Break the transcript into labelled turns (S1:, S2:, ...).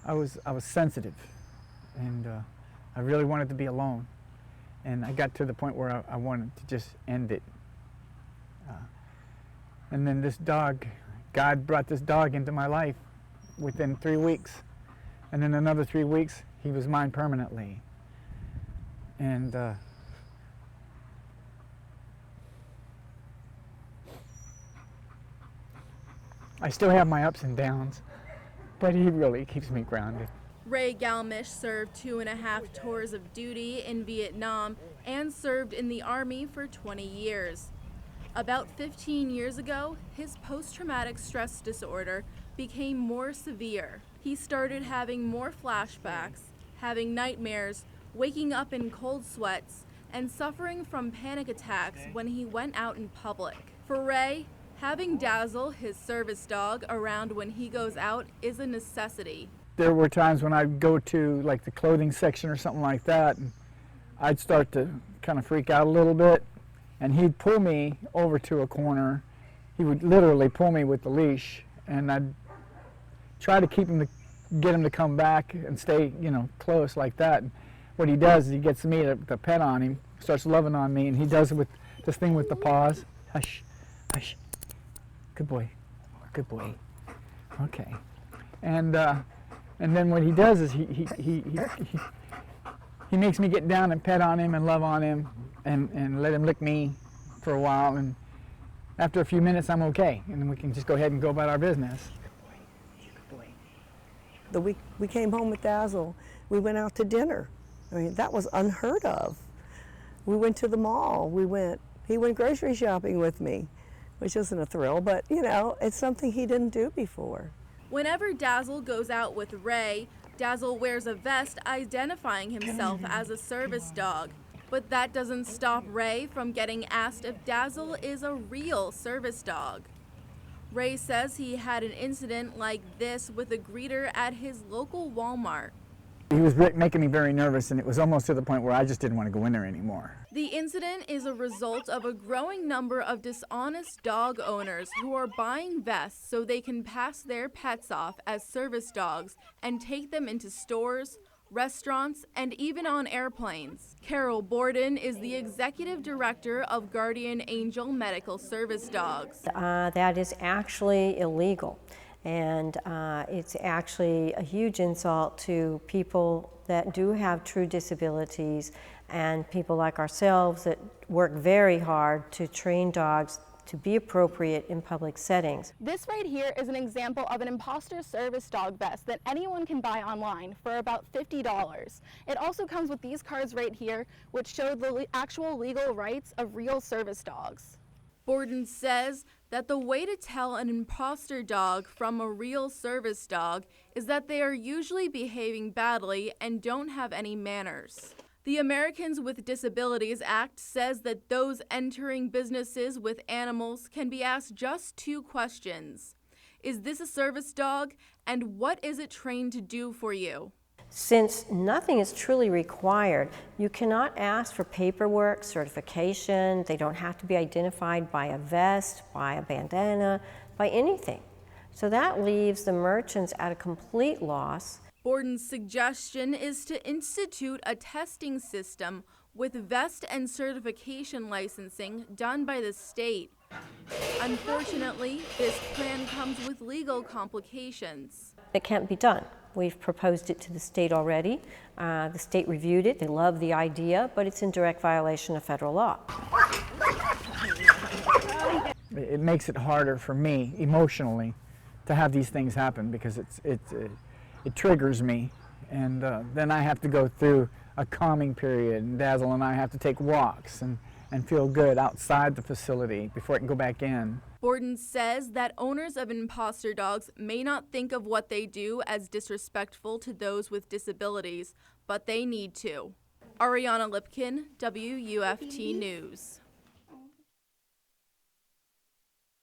S1: I was sensitive, and I really wanted to be alone. And I got to the point where I wanted to just end it. And then this dog, God brought this dog into my life within 3 weeks. And in another 3 weeks, he was mine permanently. And I still have my ups and downs, but he really keeps me grounded.
S2: Ray Galmish served 2.5 tours of duty in Vietnam and served in the Army for 20 years. About 15 years ago, his post-traumatic stress disorder became more severe. He started having more flashbacks, having nightmares, waking up in cold sweats, and suffering from panic attacks when he went out in public. For Ray, having Dazzle, his service dog, around when he goes out is a necessity.
S1: There were times when I'd go to like the clothing section or something like that, and I'd start to kind of freak out a little bit, and he'd pull me over to a corner. He would literally pull me with the leash, and I'd try to get him to come back and stay, close like that. And what he does is he gets me to pet on him, starts loving on me, and he does it with this thing with the paws. Hush, hush. Good boy, good boy. Okay, and then what he does is he makes me get down and pet on him and love on him and let him lick me for a while, and after a few minutes I'm okay, and then we can just go ahead and go about our business. Good boy.
S3: The week we came home with Dazzle, we went out to dinner. I mean, that was unheard of. We went to the mall. He went grocery shopping with me, which isn't a thrill, but it's something he didn't do before.
S2: Whenever Dazzle goes out with Ray, Dazzle wears a vest identifying himself as a service dog. But that doesn't stop Ray from getting asked if Dazzle is a real service dog. Ray says he had an incident like this with a greeter at his local Walmart.
S1: He was making me very nervous, and it was almost to the point where I just didn't want to go in there anymore.
S2: The incident is a result of a growing number of dishonest dog owners who are buying vests so they can pass their pets off as service dogs and take them into stores, restaurants, and even on airplanes. Carol Borden is the executive director of Guardian Angel Medical Service Dogs.
S4: That is actually illegal. And it's actually a huge insult to people that do have true disabilities and people like ourselves that work very hard to train dogs to be appropriate in public settings.
S5: This right here is an example of an imposter service dog vest that anyone can buy online for about $50. It also comes with these cards right here, which show the actual legal rights of real service dogs.
S2: Borden says that the way to tell an imposter dog from a real service dog is that they are usually behaving badly and don't have any manners. The Americans with Disabilities Act says that those entering businesses with animals can be asked just 2 questions. Is this a service dog, and what is it trained to do for you?
S4: Since nothing is truly required, you cannot ask for paperwork, certification. They don't have to be identified by a vest, by a bandana, by anything. So that leaves the merchants at a complete loss.
S2: Borden's suggestion is to institute a testing system with vest and certification licensing done by the state. Unfortunately, this plan comes with legal complications.
S4: It can't be done. We've proposed it to the state already. The state reviewed it. They love the idea, but it's in direct violation of federal law.
S1: It makes it harder for me emotionally to have these things happen because it triggers me, and then I have to go through a calming period, and Dazzle and I have to take walks and feel good outside the facility before I can go back in.
S2: Borden says that owners of imposter dogs may not think of what they do as disrespectful to those with disabilities, but they need to. Ariana Lipkin, WUFT News.